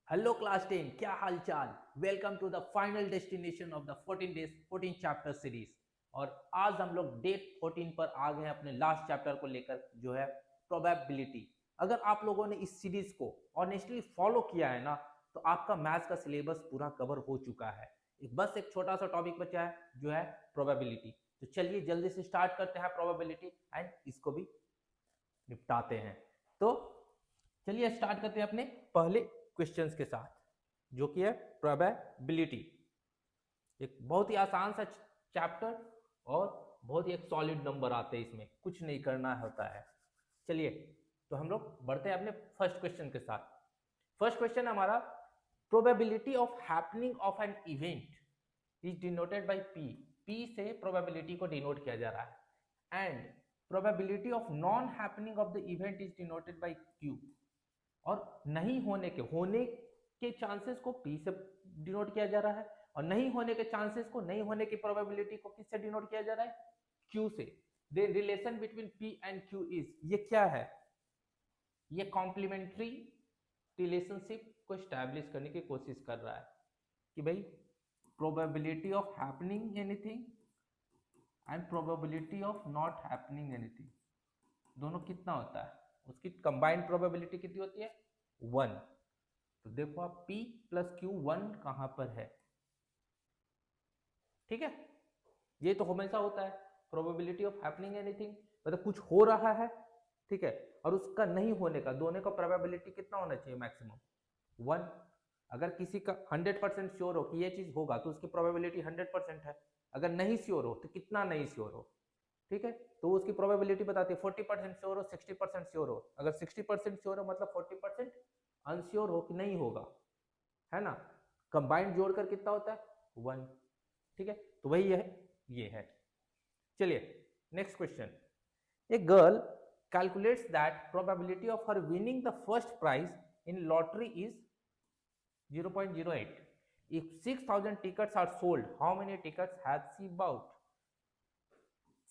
Hello class 10, क्या हाल चाल। Welcome to the final destination of the 14 days 14 chapter series. और आज हम लोग डे 14 पर आ गए हैं अपने लास्ट चैप्टर को लेकर, जो है प्रोबेबिलिटी। अगर आप लोगों ने इस सीरीज को ऑनेस्टली फॉलो किया है ना, तो आपका मैथ्स का सिलेबस पूरा कवर हो चुका है। बस एक छोटा सा टॉपिक बचा है, जो है प्रोबेबिलिटी। तो चलिए जल्दी से स्टार्ट करते हैं प्रोबेबिलिटी एंड इसको भी निपटाते हैं। तो चलिए स्टार्ट करते हैं अपने पहले क्वेश्चंस के साथ, जो कि है प्रोबेबिलिटी। एक बहुत ही आसान सा चैप्टर और बहुत ही एक सॉलिड नंबर आते हैं, इसमें कुछ नहीं करना होता है। चलिए तो हम लोग बढ़ते हैं अपने फर्स्ट क्वेश्चन के साथ। फर्स्ट क्वेश्चन हमारा, probability of happening of an event is denoted by P. P से प्रोबेबिलिटी को डिनोट किया जा रहा है। And probability of non happening of the event is denoted by Q. और नहीं होने के चांसेस को पी से डिनोट किया जा रहा है, और नहीं होने के चांसेस को, नहीं होने की प्रोबेबिलिटी को किससे डिनोट किया जा रहा है? क्यू से। The relation between P and Q is, ये क्या है? ये कॉम्प्लीमेंट्री रिलेशनशिप को स्टैब्लिश करने की कोशिश कर रहा है कि भाई probability of happening anything and probability of not happening anything, दोनों कितना होता है? उसकी कंबाइंड प्रोबेबिलिटी कितनी होती है? 1। तो देखो आप P प्लस क्यू 1 कहां पर है? ठीक है, ये तो हमेशा होता है। प्रोबेबिलिटी ऑफ हैपनिंग एनीथिंग मतलब कुछ हो रहा है, ठीक है, और उसका नहीं होने का, दोनों का प्रोबेबिलिटी कितना होना चाहिए? मैक्सिमम 1। अगर किसी का 100% श्योर हो कि ये चीज होगा, तो उसकी प्रोबेबिलिटी 100% है। अगर नहीं श्योर हो तो कितना नहीं श्योर हो, ठीक है, तो उसकी प्रोबेबिलिटी बताती है 40% श्योर हो, 60% श्योर हो। अगर 60% श्योर हो मतलब 40% अनश्योर हो कि नहीं होगा, है ना। कंबाइंड जोड़कर कितना होता है? 1। ठीक है, तो वही है, ये है। चलिए next question. A girl calculates that probability of her winning the first prize in lottery is 0.08. If 6,000 tickets are sold, how many tickets has she bought?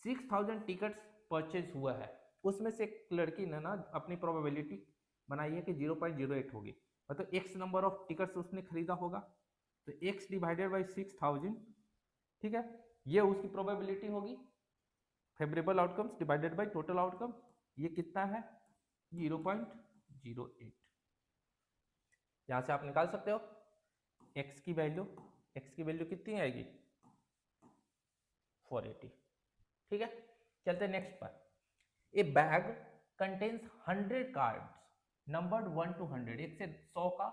6,000 tickets purchase हुआ है, उसमें से एक लड़की ने ना अपनी प्रोबेबिलिटी बनाई है कि 0.08 होगी, मतलब एक्स नंबर ऑफ टिकट्स उसने खरीदा होगा, तो एक्स डिवाइडेड बाई 6,000, ठीक है, ये उसकी प्रोबेबिलिटी होगी। Favourable outcomes divided by total outcome, ये कितना है? 0.08। यहां से आप निकाल सकते हो एक्स की वैल्यू। एक्स की वैल्यू कितनी आएगी? 480। ठीक है, चलते हैं नेक्स्ट पर। ए bag contains 100 cards numbered 1 to 100, 1 से 100 का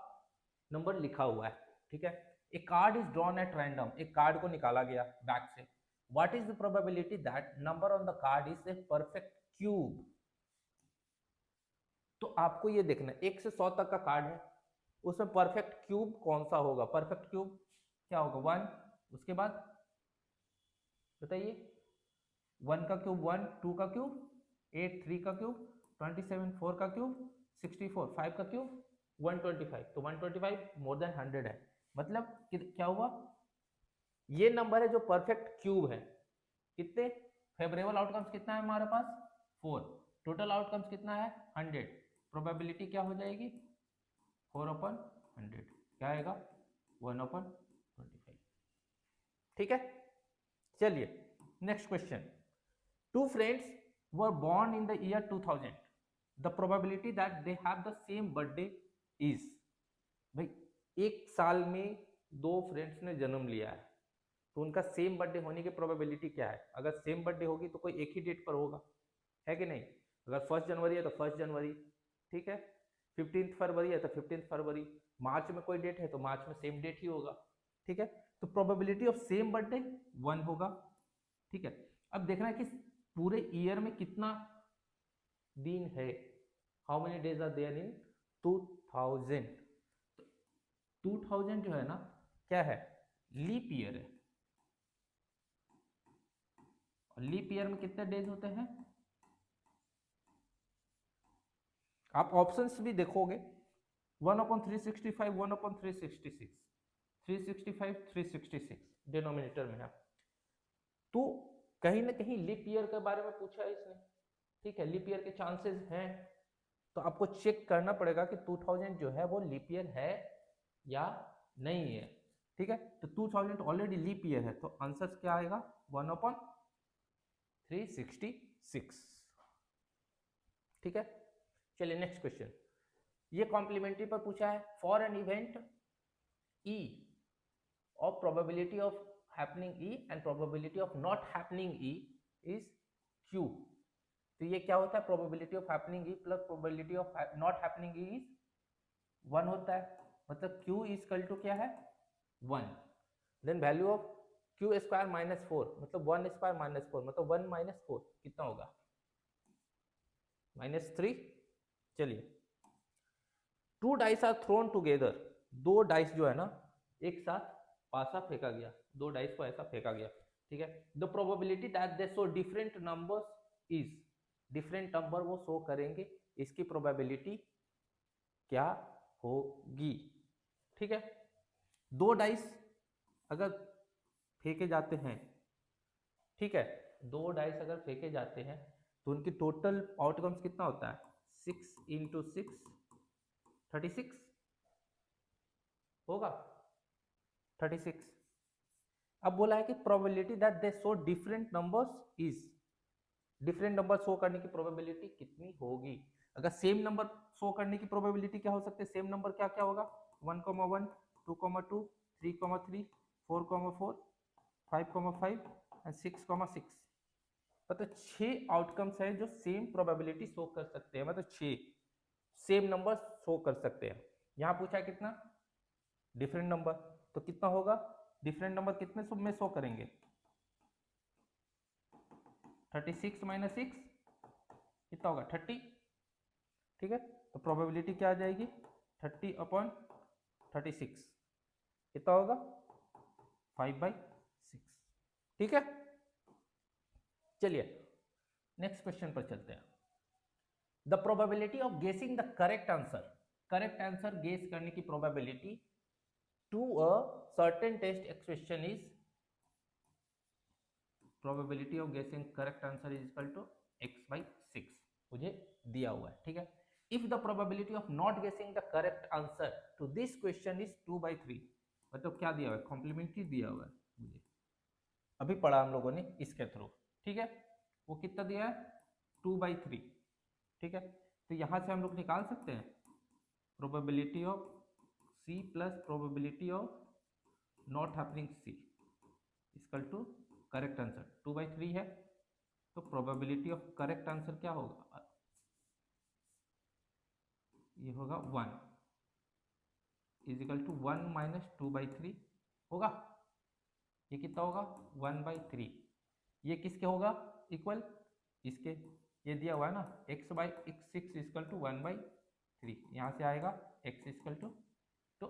नंबर लिखा हुआ है, ठीक है। A card is drawn at random, एक कार्ड को निकाला गया बैग से। What is the probability that number on the card is a perfect cube? तो आपको ये देखना, 1 से 100 तक का कार्ड है, उसमें परफेक्ट क्यूब कौन सा होगा? परफेक्ट क्यूब क्या होगा? 1। उसके बाद बताइए, 1 का क्यूब 1, 2 का क्यूब 8, 3 का क्यूब 27, 4 का क्यूब 64, 5 का क्यूब 125। तो 125 मोर देन 100 है, मतलब क्या हुआ? ये नंबर है जो परफेक्ट क्यूब है। कितने फेवरेबल आउटकम्स कितना है हमारे पास? 4। टोटल आउटकम्स कितना है? 100। प्रोबेबिलिटी क्या हो जाएगी? 4/100। क्या आएगा? 1/25। ठीक है, चलिए next question. Two friends were born in the year 2000. The probability that they have the same birthday is, भाई एक साल में दो फ्रेंड्स ने जन्म लिया है, तो उनका सेम बर्थडे होने की प्रोबेबिलिटी क्या है? अगर सेम बर्थडे होगी तो कोई एक ही डेट पर होगा, है कि नहीं? अगर 1 जनवरी है तो 1 जनवरी, ठीक है, 15 फरवरी है तो 15 फरवरी, मार्च में कोई डेट है तो मार्च में सेम डेट ही होगा, ठीक है। तो प्रोबेबिलिटी ऑफ सेम बर्थडे 1 होगा, ठीक है। अब देखना है कि पूरे ईयर में कितना दिन है, how many days are there in 2000। 2000 जो है ना, क्या है? लीप ईयर है, और लीप ईयर में कितने डेज होते हैं? आप ऑप्शंस भी देखोगे, 1/365, 1/366, 365, 366 डिनोमिनेटर में है। तो कहीं ना कहीं लीप ईयर के बारे में पूछा है इसने, ठीक है, लीप ईयर के चांसेस हैं, तो आपको चेक करना पड़ेगा कि 2000 जो है वो लीप ईयर है या नहीं है, ठीक है। तो 2000 ऑलरेडी लीप ईयर है, तो आंसर क्या आएगा 1/366, ठीक है। चलिए नेक्स्ट क्वेश्चन, ये कॉम्प्लीमेंट्री पर पूछा है, for an event E of probability of happening E and probability of not happening E is Q। तो ये क्या होता है, probability of happening E plus probability of not happening E is 1 होता है, मतलब Q is equal to क्या है 1। then value of Q square minus 4 मतलब 1 square minus 4 मतलब 1 minus 4 कितना होगा -3। चलिए, 2 dice are thrown together, 2 dice जो है ना एक साथ पासा फेंका गया, 2 डाइस को ऐसा फेंका गया, ठीक है। The probability that they show different numbers is, different number वो शो करेंगे, इसकी प्रोबेबिलिटी क्या होगी, ठीक है। 2 डाइस अगर फेंके जाते हैं, ठीक है, 2 डाइस अगर फेंके जाते हैं तो उनकी टोटल आउटकम्स कितना होता है 6 × 6 36 होगा 36। अब बोला है कि probability that they show different numbers is, different number show करने की प्रोबेबिलिटी कितनी होगी। अगर सेम नंबर शो करने की प्रोबेबिलिटी क्या हो सकती है, सेम नंबर क्या क्या होगा 1,1 2,2 3,3 4,4 5,5 एंड 6,6, मतलब 6 आउटकम्स है जो सेम प्रोबेबिलिटी शो कर सकते हैं, मतलब 6 सेम नंबर शो कर सकते हैं। यहाँ पूछा है कितना डिफरेंट नंबर, तो कितना होगा डिफरेंट नंबर कितने सब में शो करेंगे 36 - 6 कितना होगा 30, ठीक है। तो प्रोबेबिलिटी क्या आ जाएगी 30/36 कितना होगा 5/6, ठीक है। चलिए नेक्स्ट क्वेश्चन पर चलते हैं। The probability of guessing the correct answer, correct answer guess करने की probability to a certain test expression is, probability of guessing correct answer is equal to x/6 मुझे दिया हुआ है, ठीक है। if the probability of not guessing the correct answer to this question is 2/3, मतलब क्या दिया हुआ है कॉम्प्लीमेंट्री दिया हुआ है मुझे, अभी पढ़ा हम लोगों ने इसके थ्रू, ठीक है। वो कितना दिया है 2/3, ठीक है। तो यहां से हम लोग निकाल सकते हैं probability of C plus probability of not happening C equal to correct answer 2/3 है, तो प्रोबेबिलिटी ऑफ करेक्ट आंसर क्या होगा, ये होगा 1 इज इक्वल टू 1 - 2/3 होगा, ये कितना होगा 1/3, ये किसके होगा इक्वल इसके, ये दिया हुआ है ना x/6 इक्वल टू 1/3, यहाँ से आएगा x इक्वल टू 2,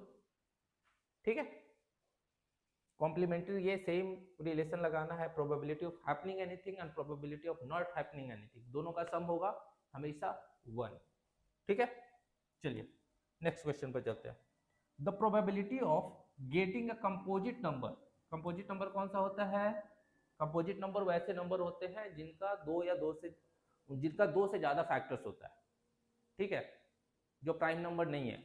ठीक है। कॉम्प्लीमेंट्री ये सेम रिलेशन लगाना है, probability of happening anything and probability of not happening anything, दोनों का सम होगा हमेशा 1, ठीक है। चलिए नेक्स्ट क्वेश्चन पर चलते हैं। The probability of getting a composite number, composite number कौन सा होता है, कंपोजिट नंबर वैसे नंबर होते हैं जिनका दो से ज्यादा फैक्टर्स होता है, ठीक है। जो प्राइम नंबर नहीं है,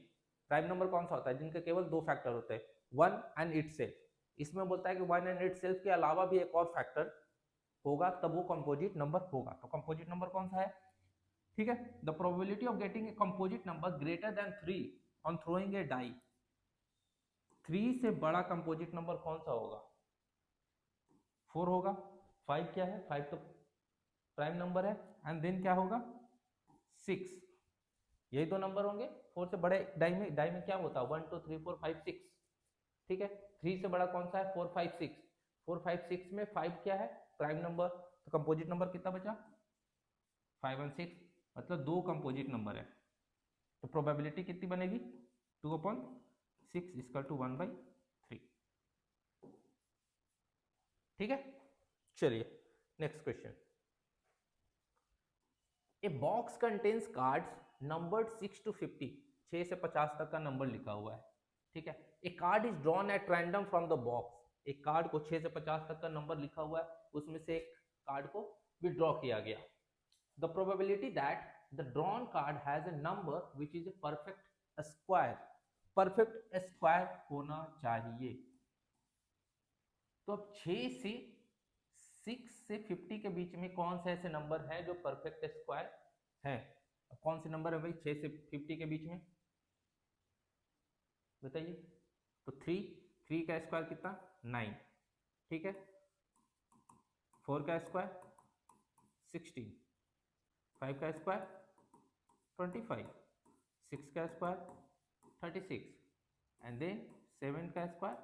प्राइम नंबर कौन सा होता है जिनके केवल 2 फैक्टर होते हैं 1 एंड इटसेल्फ, इसमें बोलता है कि 1 एंड इटसेल्फ के अलावा भी एक और फैक्टर होगा तब वो कंपोजिट नंबर होगा, तो कंपोजिट नंबर कौन सा है, ठीक है। The probability of getting a composite number greater than 3 on throwing a die, 3 से बड़ा कंपोजिट नंबर कौन सा होगा 4 होगा, 5 क्या है 5 तो प्राइम नंबर है, एंड देन क्या होगा 6, यही 2 नंबर होंगे 4 से बड़े डाई में क्या होता है 1 2 3 4 5 6, ठीक है। 3 से बड़ा कौन सा है 4 5 6, 4 5 6 में 5 क्या है प्राइम नंबर, तो कंपोजिट नंबर कितना बचा 5 और 6, मतलब 2 कंपोजिट नंबर है, तो प्रोबेबिलिटी कितनी बनेगी 2/6 इक्वल टू 1/3, ठीक है। चलिए next question. A box contains cards numbered 6 to 50, 6 से 50 तक का नंबर लिखा हुआ है, ठीक है। A card is drawn at random from the box, एक कार्ड को 6 से 50 तक का नंबर लिखा हुआ है, उसमें से एक कार्ड को विड्रॉ किया गया। The probability that the drawn card has a number which is a perfect square, perfect square होना चाहिए। तो अब 6 से 50 के बीच में कौन से ऐसे नंबर है जो परफेक्ट स्क्वायर है? अब कौन से नंबर है भाई 6 से 50 के बीच में, बताइए। तो 3 का स्क्वायर कितना 9, ठीक है। 4 का स्क्वायर 16, 5 का स्क्वायर 25, 6 का स्क्वायर 36 एंड देन 7 का स्क्वायर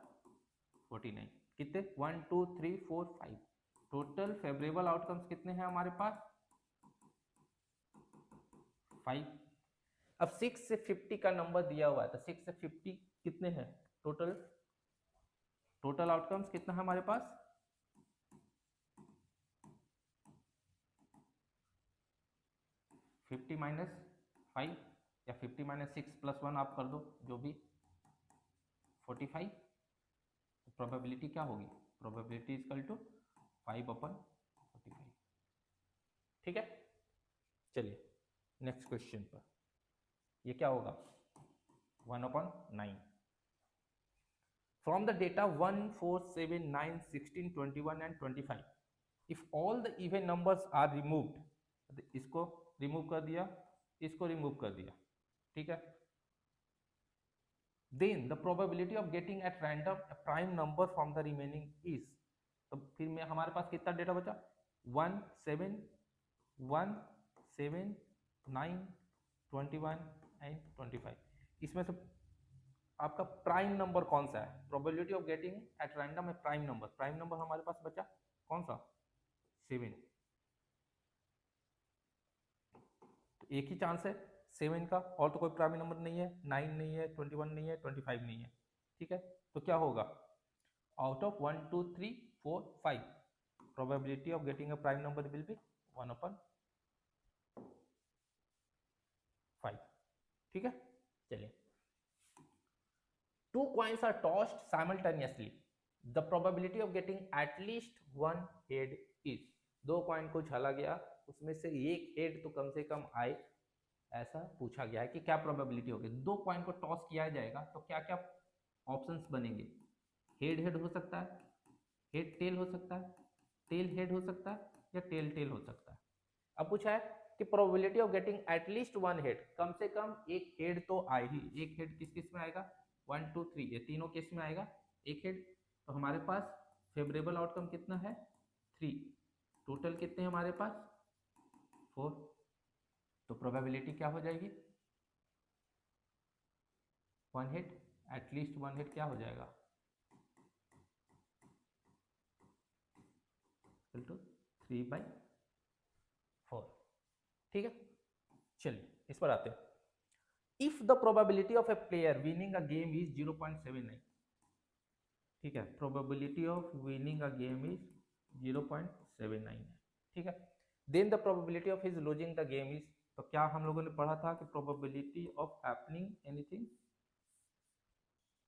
49। कितने 1 2 3 4 5 टोटल फेवरेबल आउटकम्स कितने हैं हमारे पास 5। अब 6 से 50 का नंबर दिया हुआ है तो 6 से 50 कितने हैं टोटल आउटकम्स कितना है हमारे पास 50 माइनस 5 या 50 माइनस 6 प्लस 1 आप कर दो जो भी 45। तो प्रोबेबिलिटी क्या होगी प्रोबेबिलिटी इक्वल टू 5/45, ठीक है। चलिए नेक्स्ट क्वेश्चन पर, ये क्या होगा 1/9। From the data 1 4 7 9 16 21 and 25 if all the even numbers are removed, इसको रिमूव कर दिया इसको रिमूव कर दिया, ठीक है। Then the probability of getting at random a prime number from the remaining is, तो फिर में हमारे पास कितना डेटा बचा 1 7 1 7 9 21 एंड 25। इसमें से आपका प्राइम नंबर कौन सा है, probability of getting at random A prime number हमारे पास बचा कौन सा 7। तो एक ही चांस है 7 का, और तो कोई प्राइम नंबर नहीं है, 9 नहीं है 21 नहीं है 25 नहीं है, ठीक है। तो क्या होगा out of 1 2 3 4 5 probability of getting a prime number will be 1/5, ठीक है। चलिए two coins are tossed simultaneously, the probability of getting at least one head is, दो कॉइन को उछाला गया उसमें से एक हेड तो कम से कम आए, ऐसा पूछा गया है कि क्या प्रोबेबिलिटी होगी। दो कॉइन को टॉस किया जाएगा तो क्या क्या ऑप्शंस बनेंगे, हेड हेड हो सकता है, हेड टेल हो सकता है, टेल हेड हो सकता है या टेल टेल हो सकता है। अब पूछा है कि probability of getting at least one head, कम से कम एक हेड तो आए ही, एक हेड किस किस में आएगा 1 2 3 ये तीनों केस में आएगा एक हेड। तो हमारे पास फेवरेबल आउटकम कितना है 3, टोटल कितने हैं हमारे पास 4। तो प्रोबेबिलिटी क्या हो जाएगी 1 हेड, एटलीस्ट 1 हेड क्या हो जाएगा 3/4, ठीक है। चलिए इस पर आते हैं। If the probability of a player winning a game is 0.79, ठीक है, probability of winning a game is 0.79 है, ठीक है। Then the probability of his losing the game is, तो क्या हम लोगों ने पढ़ा था कि प्रोबेबिलिटी ऑफ हैपनिंग एनीथिंग,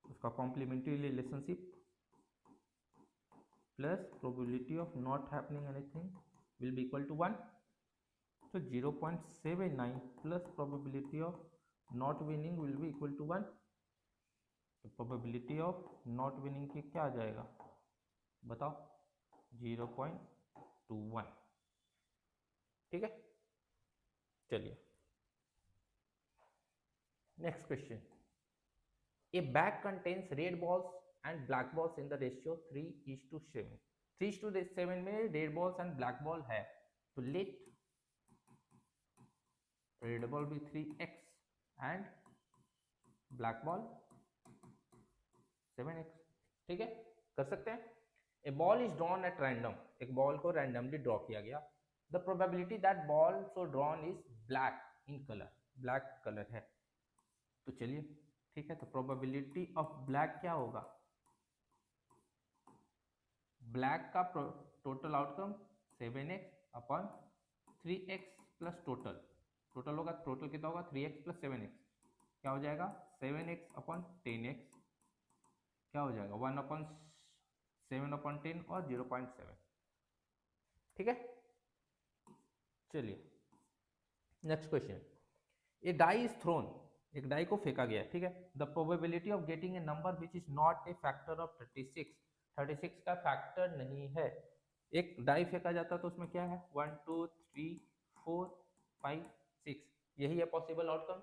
उसका complementary relationship plus probability of not happening anything will be equal to 1। तो 0.79 plus probability of not winning will be equal to 1। तो प्रोबेबिलिटी ऑफ नॉट विनिंग की क्या आ जाएगा बताओ 0.21, ठीक है। चलिए next question, A bag contains red balls and black balls in the ratio 3:7, 3:7 में red balls and black ball है, तो लेट रेड बॉल भी 3x and black ball 7x, ठीक है, कर सकते हैं। A ball is drawn at random, एक बॉल को रैंडमली ड्रॉ किया गया, the probability that ball so drawn is black in colour, black colour है। तो चलिए ठीक है, तो प्रोबेबिलिटी ऑफ ब्लैक क्या होगा, ब्लैक का total outcome 7x/3x plus total होगा, टोटल कितना होगा 3x + 7x, क्या हो जाएगा 7x/10x, क्या हो जाएगा 1/7/10 और 0.7, ठीक है। चलिए next question, a die is thrown एक डाई को फेंका गया, ठीक है। The probability of getting a number which is not a factor of 36, 36 का फैक्टर नहीं है। एक डाई फेंका जाता तो उसमें क्या है 1 2 3 4 5 6, यही है पॉसिबल आउटकम्स।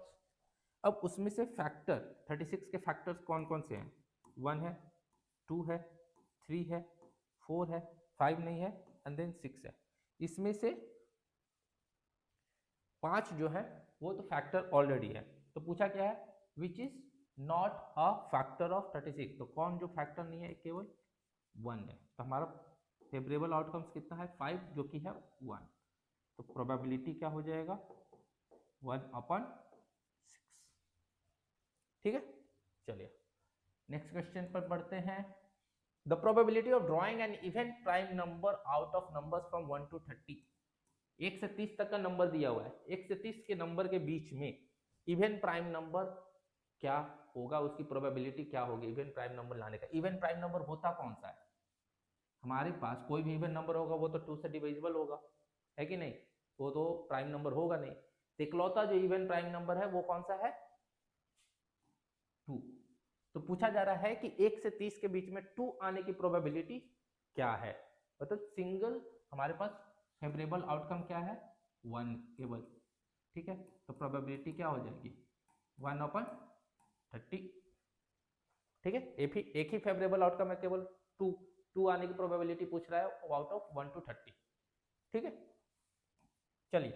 अब उसमें से फैक्टर 36 के फैक्टर्स कौन कौन से हैं, 1 है, 2 है, 3 है, 4 है, 5 नहीं है एंड देन 6 है। इसमें से 5 जो है वो तो फैक्टर ऑलरेडी है। तो पूछा क्या है, विच is not a factor of 36, तो कौन जो फैक्टर नहीं है, केवल 1 है। तो हमारा फेवरेबल आउटकम्स कितना है 5, जो कि है 1। तो प्रोबेबिलिटी क्या हो जाएगा 1/6, ठीक है। चलिए नेक्स्ट क्वेश्चन पर बढ़ते हैं। The probability of drawing N even prime number out of numbers from 1 to 30, 1 से 30 तक का नंबर दिया हुआ है, 1 से 30 के नंबर के बीच में इवन प्राइम नंबर क्या होगा, उसकी प्रोबेबिलिटी क्या होगी इवन प्राइम नंबर लाने का। इवन प्राइम नंबर होता कौन सा है, हमारे पास कोई भी इवन नंबर होगा वो तो 2 से डिविजिबल होगा, है कि नहीं, वो तो प्राइम नंबर होगा नहीं। तो इकलौता जो इवन प्राइम नंबर है वो कौन सा है 2। तो पूछा जा रहा है कि 1 से 30 के बीच में 2 आने की प्रोबेबिलिटी क्या है, मतलब सिंगल हमारे पास फेवरेबल आउटकम क्या है 1 केवल, ठीक है। तो प्रोबेबिलिटी क्या हो जाएगी 1/30, ठीक है। एक ही फेवरेबल आउटकम है केवल 2 आने की प्रोबेबिलिटी पूछ रहा है आउट ऑफ 1 to 30, ठीक है। चलिए,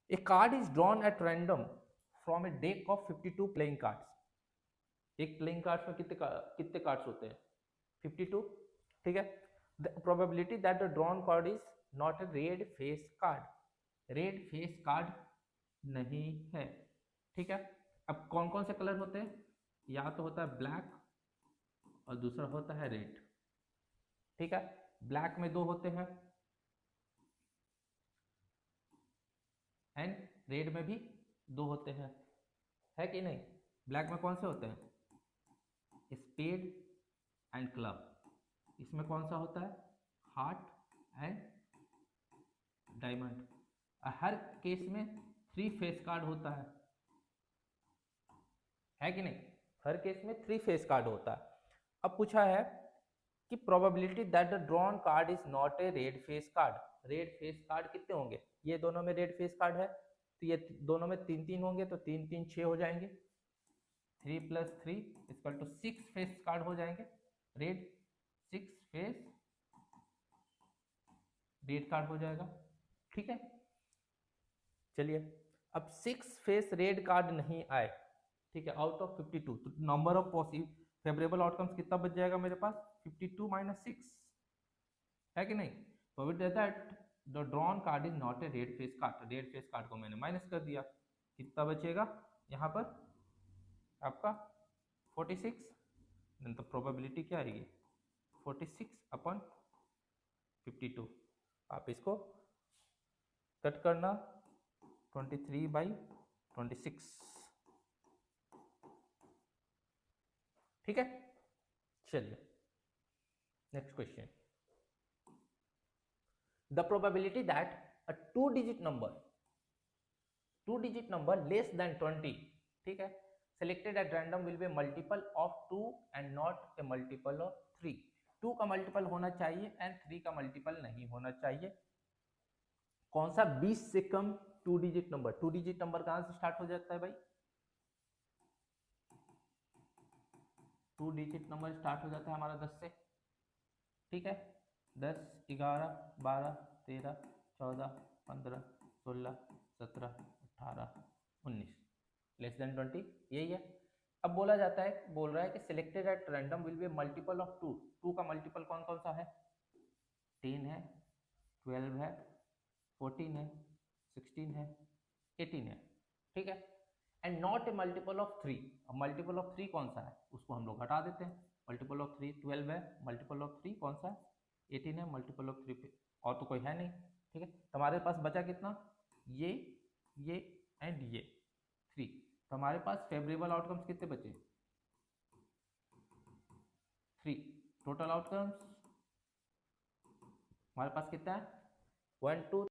a card is drawn at random from a deck of 52 playing cards. एक प्लेइंग कार्ड्स में कितने कार्ड्स होते हैं 52, ठीक है। The probability that the drawn card is not a red face card, red face card नहीं है, ठीक है। अब कौन कौन से कलर होते हैं, या तो होता है ब्लैक और दूसरा होता है रेड, ठीक है। ब्लैक में 2 होते हैं एंड रेड में भी 2 होते हैं, है कि नहीं। ब्लैक में कौन से होते हैं स्पेड एंड क्लब, इसमें कौन सा होता है heart and diamond. Her case में 3 फेस कार्ड होता है कि नहीं, हर केस में 3 फेस कार्ड होता है। अब पूछा है कि probability that the drawn card is not a red face card, red face card कितने होंगे, ये दोनों में रेड फेस कार्ड है तो ये दोनों में 3 होंगे, तो 3 3 6 हो जाएंगे, 3 + 3 = 6 फेस कार्ड हो जाएंगे रेड, 6 फेस रेड कार्ड हो जाएगा, ठीक है। चलिए, अब 6 फेस रेड कार्ड नहीं आए, ठीक है, आउट ऑफ 52, तो number of possible favourable outcomes कितना बच जाएगा मेरे पास 52 - 6, है कि नहीं। Probability that the drawn card is not a red face card, red face card को मैंने माइनस कर दिया, कितना बचेगा यहाँ पर आपका 46, तो प्रोबेबिलिटी क्या आएगी 46/52। आप इसको कट करना 23/26, ठीक है। चलिए next question. The probability that a 2 digit number less than 20, ठीक है, selected at random will be a multiple of 2 and not a multiple of 3, 2 का मल्टीपल होना चाहिए एंड 3 का मल्टीपल नहीं होना चाहिए। कौन सा 20 से कम 2 digit नंबर, 2 digit नंबर कहां से स्टार्ट हो जाता है भाई 2 digit नंबर स्टार्ट हो जाता है हमारा 10 से, ठीक है। 10 11 12 13 14 15 16 17 18 19 लेस देन 20, यही है। अब बोला जाता है, बोल रहा है कि selected at random will be multiple of 2, 2 का मल्टीपल कौन कौन सा है 10 है, 12 है, 14 है, 16 है, 18 है, ठीक है। And not a multiple of 3, अब मल्टीपल ऑफ 3 कौन सा है उसको हम लोग हटा देते हैं, मल्टीपल ऑफ 3 12 है, मल्टीपल ऑफ 3 कौन सा है 18 है, मल्टीपल ऑफ 3 पे और तो कोई है नहीं, ठीक है। हमारे पास बचा कितना ये एंड ये 3, तो हमारे पास फेवरेबल आउटकम्स कितने बचे 3, टोटल आउटकम्स हमारे पास कितना है 1 2